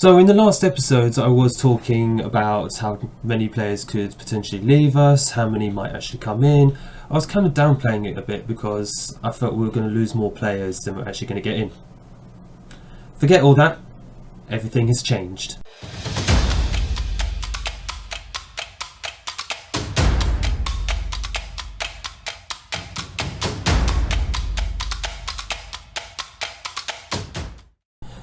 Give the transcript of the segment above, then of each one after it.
So in the last episodes I was talking about how many players could potentially leave us, how many might actually come in. I was kind of downplaying it a bit because I felt we were going to lose more players than we're actually going to get in. Forget all that, everything has changed.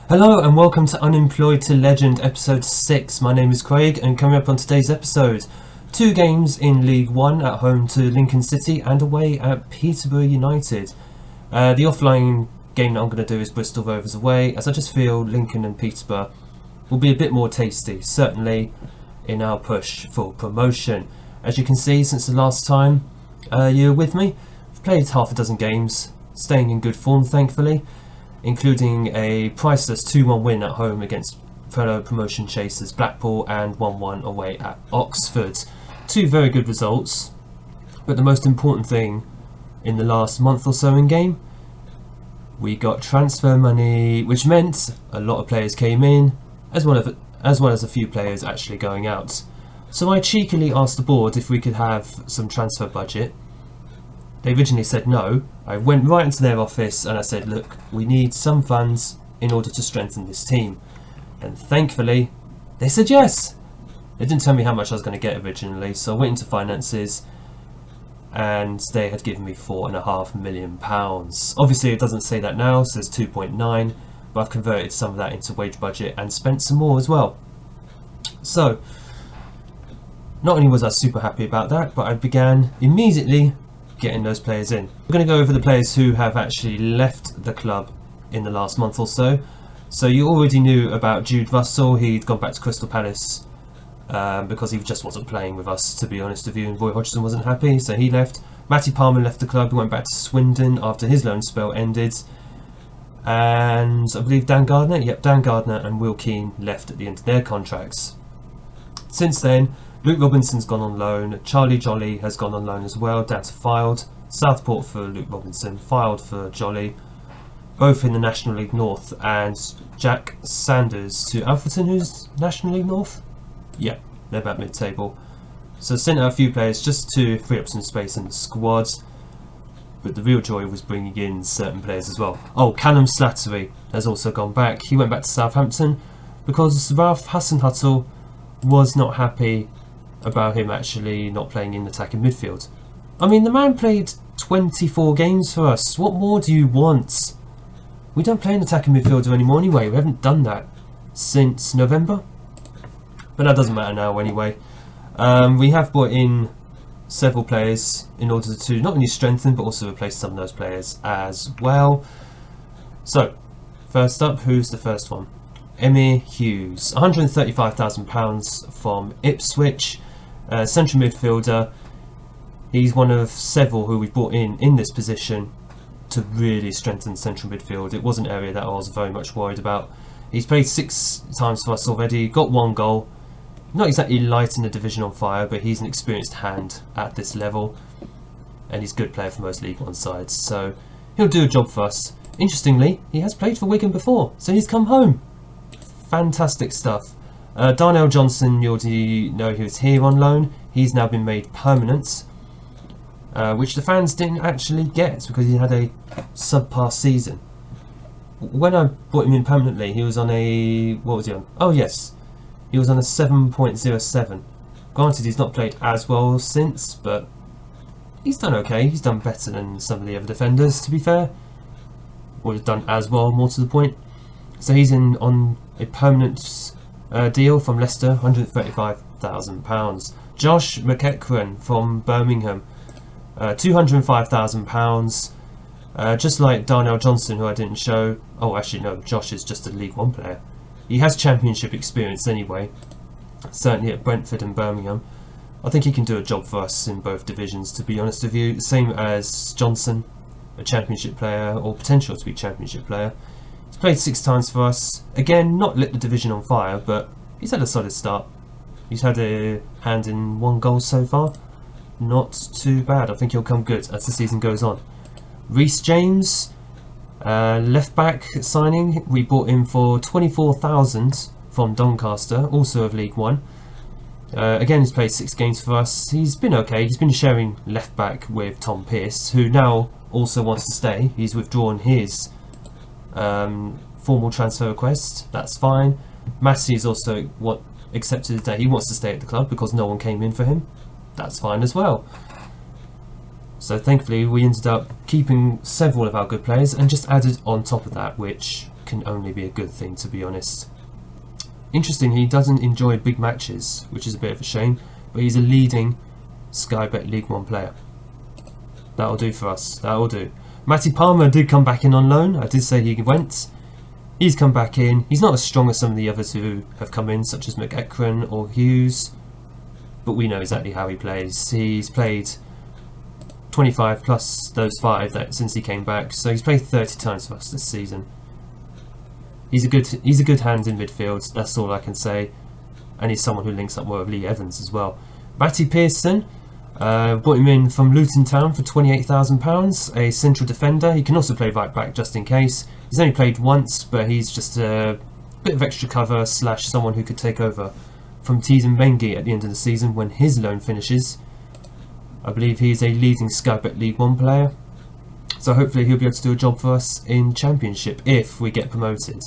Hello and welcome to Unemployed to Legend episode 6. My name is Craig and coming up on today's episode, 2 games in League 1 at home to Lincoln City and away at Peterborough United. The offline game that I'm going to do is Bristol Rovers away, as I just feel Lincoln and Peterborough will be a bit more tasty, certainly in our push for promotion. As you can see, since the last time you were with me, I've played half a dozen games, staying in good form thankfully, including a priceless 2-1 win at home against fellow promotion chasers Blackpool and 1-1 away at Oxford. 2 very good results, but the most important thing in the last month or so in game, we got transfer money, which meant a lot of players came in, as well as a few players actually going out. So I cheekily asked the board if we could have some transfer budget. They originally said no. I went right into their office and I said, look, we need some funds in order to strengthen this team. And thankfully, they said yes. They didn't tell me how much I was going to get originally, so I went into finances and they had given me £4.5 million. Obviously it doesn't say that now, it says 2.9, but I've converted some of that into wage budget and spent some more as well. So, not only was I super happy about that, but I began immediately getting those players in. We're going to go over the players who have actually left the club in the last month or so. So you already knew about Jude Russell. He'd gone back to Crystal Palace because he just wasn't playing with us, to be honest with you, and Roy Hodgson wasn't happy, so he left. Matty Palmer left the club, he went back to Swindon after his loan spell ended. And I believe Dan Gardner and Will Keane left at the end of their contracts. Since then, Luke Robinson's gone on loan, Charlie Jolly has gone on loan as well, down to Fylde. Southport for Luke Robinson, Fylde for Jolly, both in the National League North, and Jack Sanders to Alfreton, who's National League North? Yeah, they're about mid-table. So sent out a few players just to free up some space in the squad, but the real joy was bringing in certain players as well. Oh, Callum Slattery has also gone back. He went back to Southampton because Ralph Hasenhüttl was not happy about him actually not playing in attacking midfield. I mean, the man played 24 games for us. What more do you want? We don't play an attacking midfielder anymore anyway. We haven't done that since November. But that doesn't matter now anyway. We have brought in several players in order to not only strengthen but also replace some of those players as well. So, first up, who's the first one? Emir Hughes, £135,000 from Ipswich, central midfielder. He's one of several who we've brought in this position to really strengthen central midfield. It was an area that I was very much worried about. He's played 6 times for us already, got 1 goal. Not exactly lighting the division on fire, but he's an experienced hand at this level, and he's a good player for most League 1 sides, so he'll do a job for us. Interestingly, he has played for Wigan before, so he's come home. Fantastic stuff. Darnell Johnson, you already know he was here on loan. He's now been made permanent, which the fans didn't actually get because he had a subpar season. When I brought him in permanently, he was on a... what was he on? Oh yes, he was on a 7.07. Granted, he's not played as well since, but he's done okay. He's done better than some of the other defenders, to be fair. Or he's done as well, more to the point. So he's in on a permanent deal from Leicester, £135,000. Josh McEachran from Birmingham, £205,000. Just like Darnell Johnson, who I didn't show. Oh, actually no, Josh is just a League 1 player. He has championship experience anyway, certainly at Brentford and Birmingham. I think he can do a job for us in both divisions, to be honest with you. Same as Johnson, a championship player, or potential to be championship player. He's played 6 times for us. Again, not lit the division on fire, but he's had a solid start. He's had a hand in 1 goal so far. Not too bad. I think he'll come good as the season goes on. Reece James, left back signing. We bought him for 24,000 from Doncaster, also of League One. Again, he's played 6 games for us. He's been okay. He's been sharing left back with Tom Pearce, who now also wants to stay. He's withdrawn his formal transfer request. That's fine. Massey's also accepted that he wants to stay at the club because no one came in for him. That's fine as well. So thankfully we ended up keeping several of our good players and just added on top of that, which can only be a good thing, to be honest. Interestingly, he doesn't enjoy big matches, which is a bit of a shame, but he's a leading Sky Bet League One player. That'll do for us, that'll do. Matty Palmer did come back in on loan. I did say he went. He's come back in. He's not as strong as some of the others who have come in, such as McEachran or Hughes, but we know exactly how he plays. He's played 25 plus those 5 since he came back, so he's played 30 times for us this season. He's a good hand in midfield, that's all I can say, and he's someone who links up well with Lee Evans as well. Matty Pearson, brought him in from Luton Town for £28,000, a central defender. He can also play right back just in case. He's only played once, but he's just a bit of extra cover / someone who could take over from Teasen Bengi at the end of the season when his loan finishes. I believe he's a leading Sky Bet League One player, so hopefully he'll be able to do a job for us in Championship if we get promoted.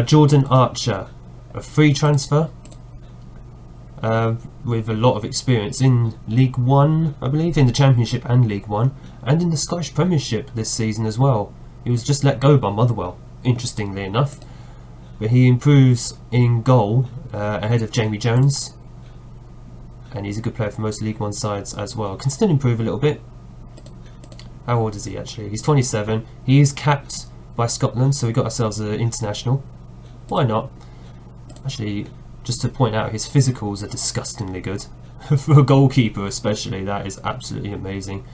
Jordan Archer, a free transfer with a lot of experience in League One, I believe, in the Championship and League One, and in the Scottish Premiership this season as well. He was just let go by Motherwell, interestingly enough, but he improves in goal ahead of Jamie Jones, and he's a good player for most League One sides as well. Can still improve a little bit. How old is he actually? He's 27. He is capped by Scotland, so we got ourselves an international. Why not? Actually, just to point out, his physicals are disgustingly good. For a goalkeeper especially, that is absolutely amazing.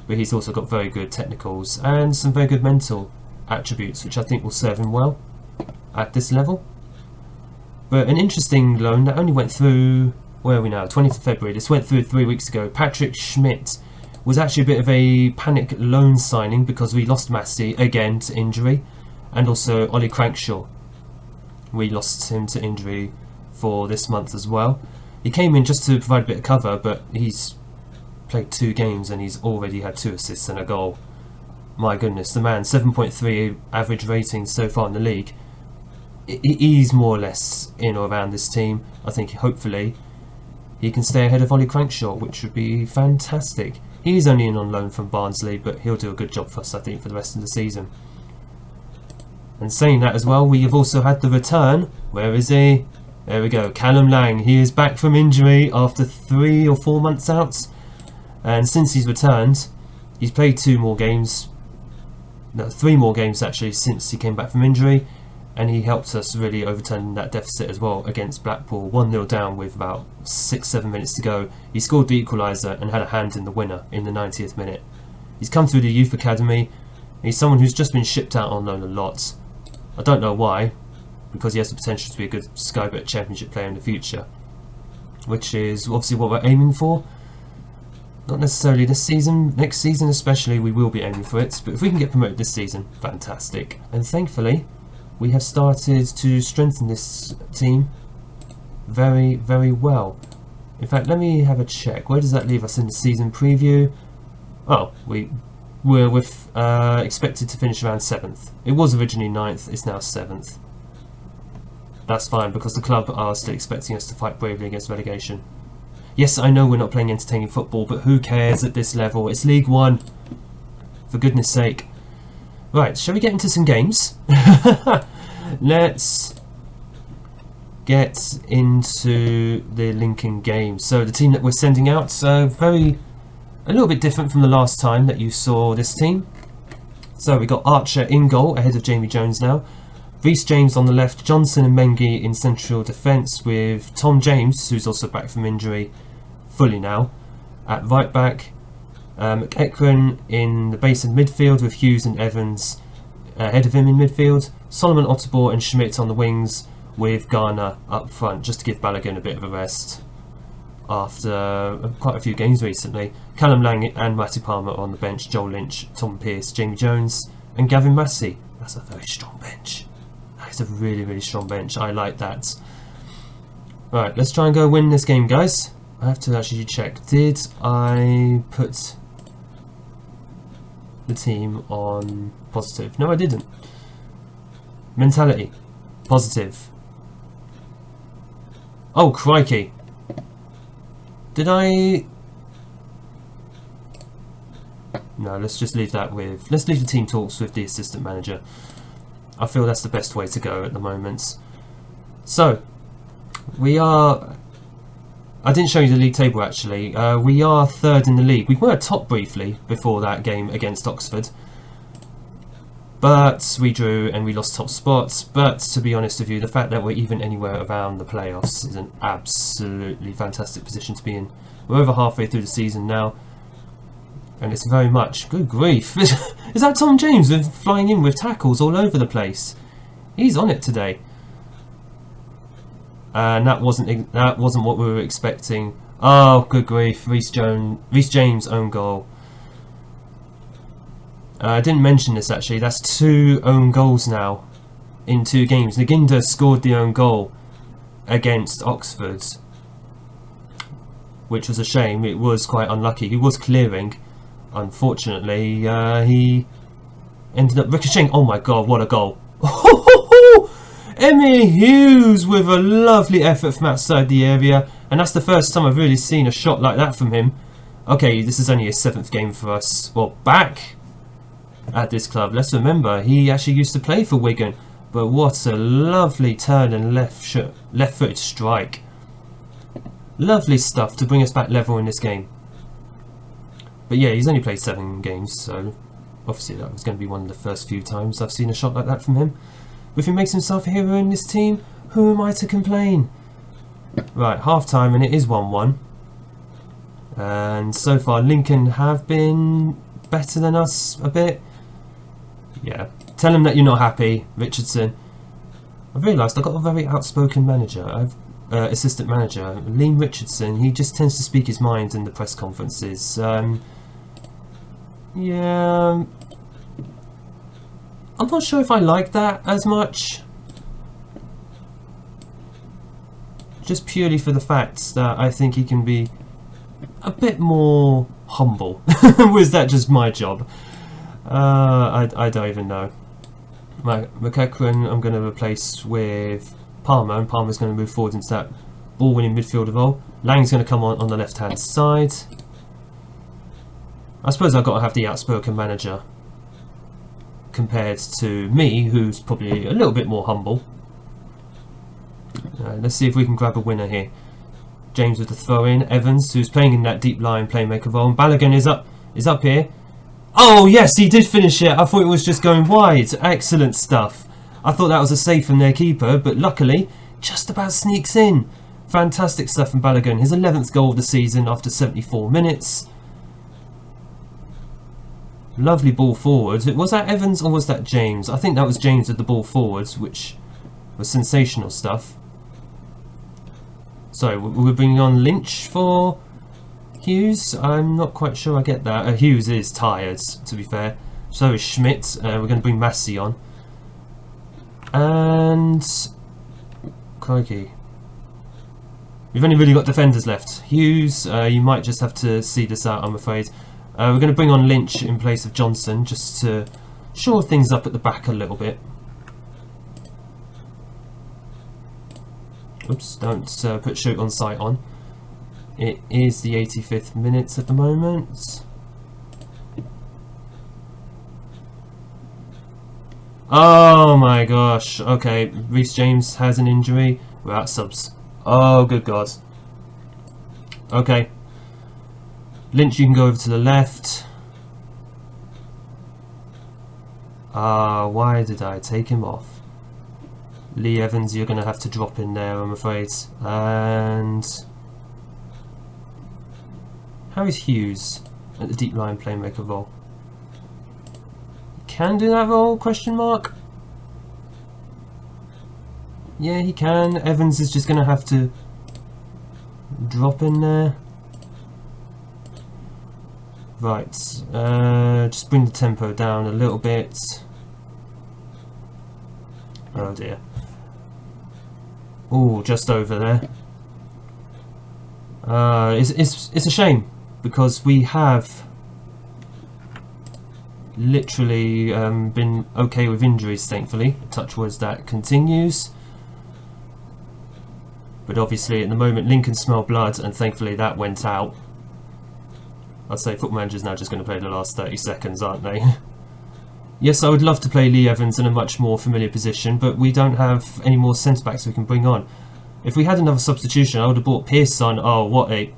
But he's also got very good technicals and some very good mental attributes, which I think will serve him well at this level. But an interesting loan that only went through, where are we now? 20th of February. This went through 3 weeks ago. Patrick Schmidt was actually a bit of a panic loan signing because we lost Massey again to injury, and also Ollie Crankshaw. We lost him to injury for this month as well. He came in just to provide a bit of cover, but he's played 2 games and he's already had 2 assists and a goal. My goodness, the man, 7.3 average rating so far in the league. He's more or less in or around this team. I think hopefully he can stay ahead of Ollie Crankshaw, which would be fantastic. He's only in on loan from Barnsley, but he'll do a good job for us, I think, for the rest of the season. And saying that as well, we have also had the return. Where is he? There we go, Callum Lang. He is back from injury after 3 or 4 months out. And since he's returned, he's played 2 more games. No, 3 more games actually since he came back from injury. And he helped us really overturn that deficit as well against Blackpool. 1-0 down with about 6-7 minutes to go. He scored the equaliser and had a hand in the winner in the 90th minute. He's come through the youth academy. He's someone who's just been shipped out on loan a lot. I don't know why, because he has the potential to be a good Sky Bet Championship player in the future, which is obviously what we're aiming for. Not necessarily this season, next season especially we will be aiming for it, but if we can get promoted this season, fantastic. And thankfully we have started to strengthen this team very, very well. In fact, let me have a check. Where does that leave us in the season preview? Oh, we're expected to finish around 7th. It was originally 9th, it's now 7th. That's fine, because the club are still expecting us to fight bravely against relegation. Yes, I know we're not playing entertaining football, but who cares at this level? It's League One, for goodness sake. Right, shall we get into some games? Let's get into the Lincoln game. So the team that we're sending out, a little bit different from the last time that you saw this team. So we got Archer in goal ahead of Jamie Jones now. Reece James on the left, Johnson and Mengi in central defence with Tom James, who's also back from injury fully now, at right back. McEachran in the base of midfield with Hughes and Evans ahead of him in midfield. Solomon Otterbohr and Schmidt on the wings with Garner up front, just to give Balogun a bit of a rest after quite a few games recently. Callum Lang and Matty Palmer on the bench, Joel Lynch, Tom Pearce, Jamie Jones and Gavin Massey. That's a very strong bench. That It's a really, really strong bench. I like that. Right, let's try and go win this game, guys. I have to actually check. Did I put the team on positive? No, I didn't. Mentality. Positive. Oh, crikey. Did I... No, let's just leave that with... Let's leave the team talks with the assistant manager. I feel that's the best way to go at the moment. So, we are... I didn't show you the league table actually. We are third in the league. We were top briefly before that game against Oxford. But we drew and we lost top spots. But to be honest with you, the fact that we're even anywhere around the playoffs is an absolutely fantastic position to be in. We're over halfway through the season now. And it's very much... Good grief. Is that Tom James with flying in with tackles all over the place? He's on it today. And that wasn't what we were expecting. Oh, good grief. Reece James own goal. I didn't mention this actually. That's 2 own goals now in 2 games. Naginda scored the own goal against Oxford, which was a shame. It was quite unlucky. He was clearing. Unfortunately, he ended up ricocheting. Oh my god, what a goal. Emir Hughes with a lovely effort from outside the area. And that's the first time I've really seen a shot like that from him. Okay, this is only his 7th game for us. Well, back at this club. Let's remember, he actually used to play for Wigan. But what a lovely turn and left-footed strike. Lovely stuff to bring us back level in this game. But yeah, he's only played 7 games, so obviously that was going to be one of the first few times I've seen a shot like that from him. If he makes himself a hero in this team, who am I to complain? Right, half time and it is 1-1. And so far Lincoln have been better than us a bit. Yeah, tell him that you're not happy, Richardson. I've realised I've got a very outspoken manager. Assistant manager, Liam Richardson. He just tends to speak his mind in the press conferences. Yeah, I'm not sure if I like that as much. Just purely for the fact that I think he can be a bit more humble. Was that just my job? I don't even know. Right, McEachran I'm going to replace with Palmer, and Palmer's going to move forward into that ball-winning midfielder role. Lang's going to come on the left-hand side. I suppose I've got to have the outspoken manager compared to me, who's probably a little bit more humble. Let's see if we can grab a winner here. James with the throw-in. Evans, who's playing in that deep line playmaker role. And Balogun is up here. Oh yes, he did finish it. I thought it was just going wide. Excellent stuff. I thought that was a save from their keeper, but luckily, just about sneaks in. Fantastic stuff from Balogun. His 11th goal of the season after 74 minutes. Lovely ball forward. Was that Evans or was that James? I think that was James with the ball forward, which was sensational stuff. So, we're bringing on Lynch for Hughes. I'm not quite sure I get that. Hughes is tired, to be fair. So is Schmidt. We're going to bring Massey on. And... crikey. We've only really got defenders left. Hughes, you might just have to see this out, I'm afraid. We're going to bring on Lynch in place of Johnson, just to shore things up at the back a little bit. Oops, don't put shoot on sight on. It is the 85th minute at the moment. Oh my gosh. Okay, Reece James has an injury. We're out subs. Oh, good God. Okay. Lynch, you can go over to the left. Why did I take him off? Lee Evans, you're going to have to drop in there, I'm afraid. And... how is Hughes at the deep line playmaker role? Can do that role? Question mark. Yeah, he can. Evans is just going to have to drop in there. Right. Just bring the tempo down a little bit. Oh dear. Oh, just over there. It's a shame because we have literally been okay with injuries, thankfully. Touch wood, that continues. But obviously at the moment Lincoln smell blood, and thankfully that went out. I'd say Football Manager's now just going to play the last 30 seconds, aren't they? Yes, I would love to play Lee Evans in a much more familiar position, but we don't have any more centre-backs we can bring on. If we had another substitution, I would have brought Pearce on. Oh, what a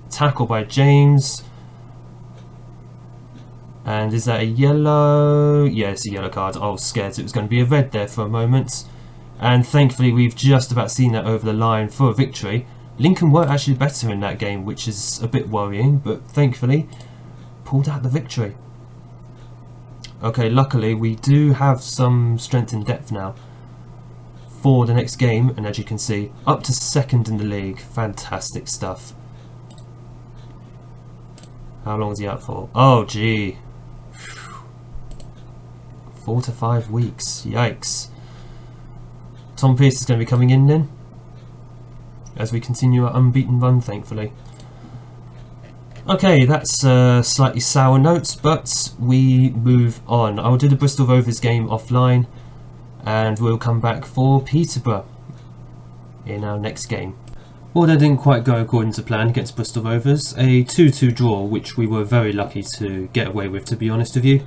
tackle by James. And is that a yellow? Yeah, it's a yellow card. I was scared it was going to be a red there for a moment. And thankfully we've just about seen that over the line for a victory. Lincoln were actually better in that game, which is a bit worrying, but thankfully pulled out the victory. Okay, luckily we do have some strength and depth now for the next game, and as you can see, up to second in the league. Fantastic stuff. How long is he out for? Oh gee, 4 to 5 weeks. Yikes. Tom Pearce is going to be coming in then, as we continue our unbeaten run, thankfully. Okay, that's a slightly sour note, but we move on. I'll do the Bristol Rovers game offline, and we'll come back for Peterborough in our next game. Well, that didn't quite go according to plan against Bristol Rovers. A 2-2 draw, which we were very lucky to get away with, to be honest with you.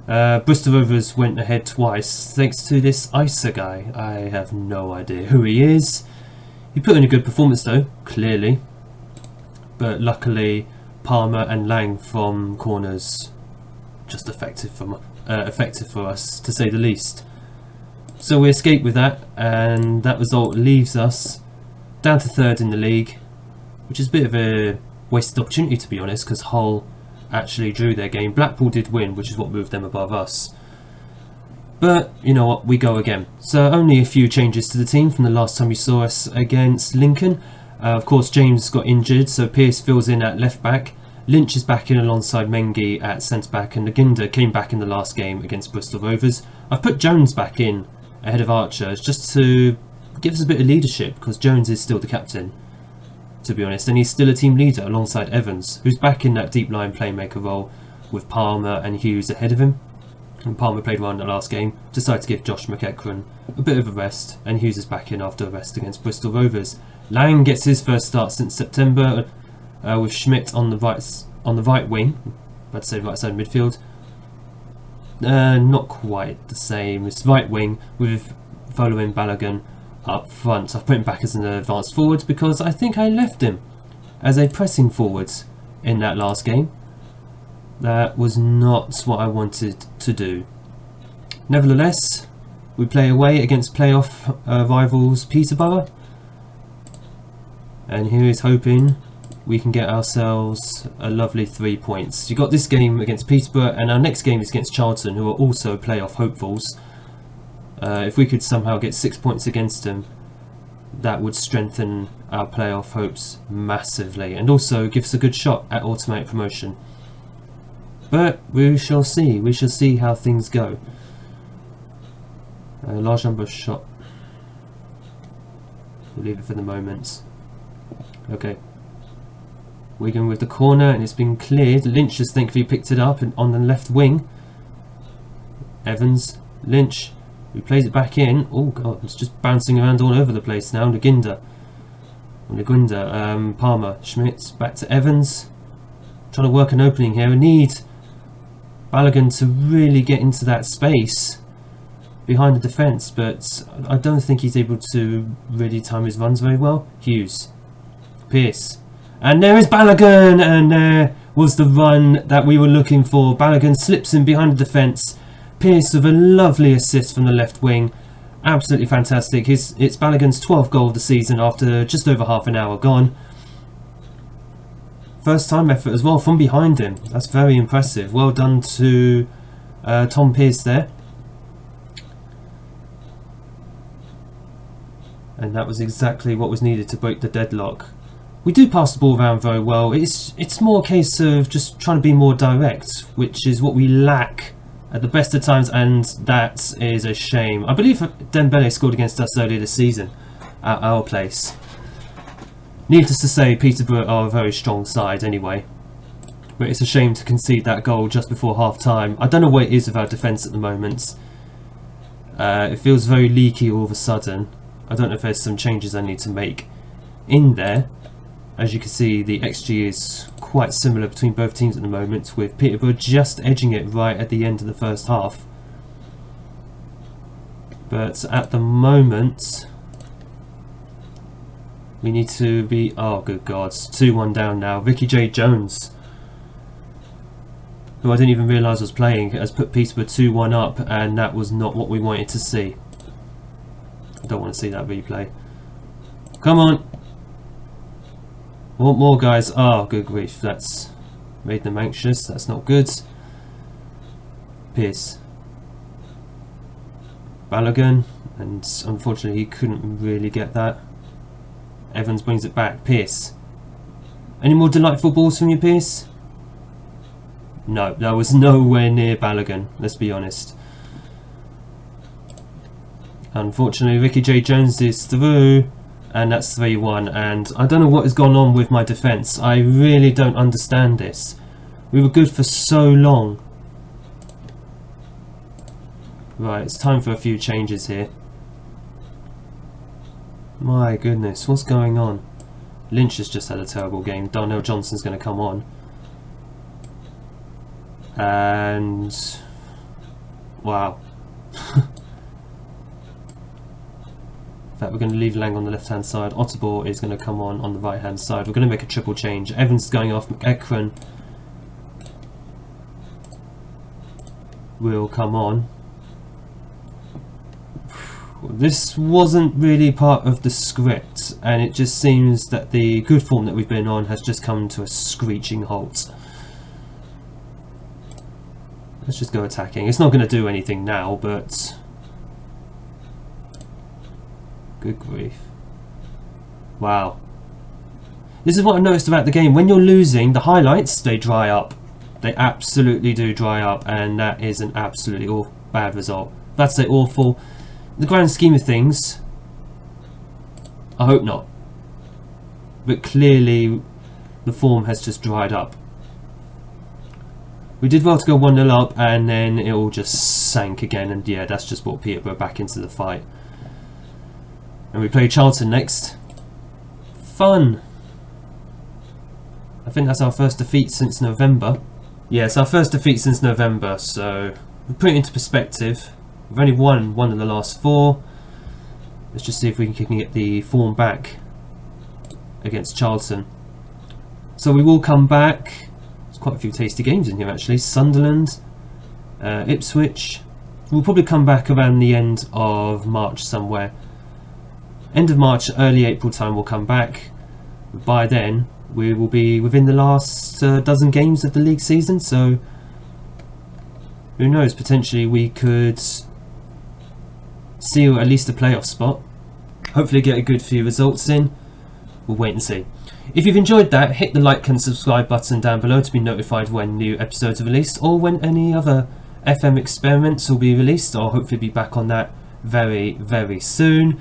Bristol Rovers went ahead twice thanks to this Isa guy. I have no idea who he is. He put in a good performance though, clearly. But luckily Palmer and Lang from corners just effective for us, to say the least. So we escape with that, and that result leaves us down to third in the league, which is a bit of a wasted opportunity, to be honest, because Hull actually drew their game. Blackpool did win, which is what moved them above us. But you know what, we go again. So only a few changes to the team from the last time you saw us against Lincoln. Of course, James got injured, so Pearce fills in at left back. Lynch is back in alongside Mengi at centre back, and Naginda came back in the last game against Bristol Rovers. I've put Jones back in ahead of Archer just to give us a bit of leadership, because Jones is still the captain, to be honest, and he's still a team leader alongside Evans, who's back in that deep line playmaker role with Palmer and Hughes ahead of him. And Palmer played well in the last game, decided to give Josh McEachran a bit of a rest, and Hughes is back in after a rest against Bristol Rovers. Lang gets his first start since September, with Schmidt on the right wing, I'd say right side midfield. Not quite the same. It's right wing with following Balogun up front. I've put him back as an advanced forward because I think I left him as a pressing forward in that last game. That was not what I wanted to do. Nevertheless, we play away against playoff rivals Peterborough, and here is hoping we can get ourselves a lovely 3 points. You got this game against Peterborough, and our next game is against Charlton, who are also playoff hopefuls. If we could somehow get 6 points against them, that would strengthen our playoff hopes massively, and also give us a good shot at automatic promotion. But we shall see. We shall see how things go. A large number of shot. We'll leave it for the moment. Okay. Wigan with the corner, and it's been cleared. Lynch has thankfully picked it up and on the left wing. Evans, Lynch, who plays it back in. Oh god, it's just bouncing around all over the place now. Naginda, Palmer, Schmidt, back to Evans. Trying to work an opening here. I need Balogun to really get into that space behind the defence, but I don't think he's able to really time his runs very well. Hughes, Pearce, and there is Balogun, and there was the run that we were looking for. Balogun slips in behind the defence. Pearce with a lovely assist from the left wing. Absolutely fantastic. It's Balogun's 12th goal of the season after just over half an hour gone. First time effort as well from behind him. That's very impressive. Well done to Tom Pearce there. And that was exactly what was needed to break the deadlock. We do pass the ball around very well. It's more a case of just trying to be more direct, which is what we lack at the best of times, and that is a shame. I believe Dembele scored against us earlier this season at our place. Needless to say, Peterborough are a very strong side anyway. But it's a shame to concede that goal just before half time. I don't know what it is with our defence at the moment. It feels very leaky all of a sudden. I don't know if there's some changes I need to make in there. As you can see, the XG is quite similar between both teams at the moment, with Peterborough just edging it right at the end of the first half. But at the moment, we need to be... oh, good God. 2-1 down now. Ricky J. Jones, who I didn't even realise was playing, has put Peterborough 2-1 up, and that was not what we wanted to see. I don't want to see that replay. Come on! Want more, guys? Oh, good grief. That's made them anxious. That's not good. Pierce. Balogun, and unfortunately he couldn't really get that. Evans brings it back. Pierce. Any more delightful balls from you, Pierce? No, that was nowhere near Balogun, let's be honest. Unfortunately, Ricky J. Jones is through, and that's 3-1. And I don't know what has gone on with my defence. I really don't understand this. We were good for so long. Right, it's time for a few changes here. My goodness, what's going on? Lynch has just had a terrible game. Darnell Johnson's going to come on. And... wow. In fact, we're going to leave Lang on the left hand side. Otterbohr is going to come on the right hand side. We're going to make a triple change. Evans is going off. McEachran will come on. This wasn't really part of the script, and it just seems that the good form that we've been on has just come to a screeching halt. Let's just go attacking. It's not going to do anything now, but... good grief. Wow. This is what I noticed about the game. When you're losing, the highlights, they dry up. They absolutely do dry up, and that is an absolutely bad result. That's awful. In the grand scheme of things, I hope not. But clearly, the form has just dried up. We did well to go 1-0 up, and then it all just sank again, and yeah, that's just brought Peterborough back into the fight. And we play Charlton next. Fun! I think that's our first defeat since November. Yeah, it's our first defeat since November, so we put it into perspective. We've only won one of the last 4. Let's just see if we can get the form back against Charlton. So we will come back. There's quite a few tasty games in here actually. Sunderland, Ipswich. We'll probably come back around the end of March somewhere. End of March, early April time we'll come back. By then we will be within the last dozen games of the league season, so who knows, potentially we could seal at least a playoff spot. Hopefully get a good few results in. We'll wait and see. If you've enjoyed that, hit the like and subscribe button down below to be notified when new episodes are released, or when any other FM experiments will be released. I'll hopefully be back on that very, very soon.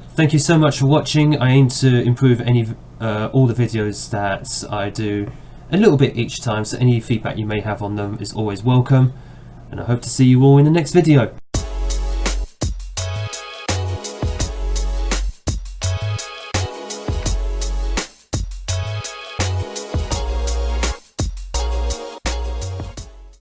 Thank you so much for watching. I aim to improve all the videos that I do a little bit each time, so any feedback you may have on them is always welcome. And I hope to see you all in the next video.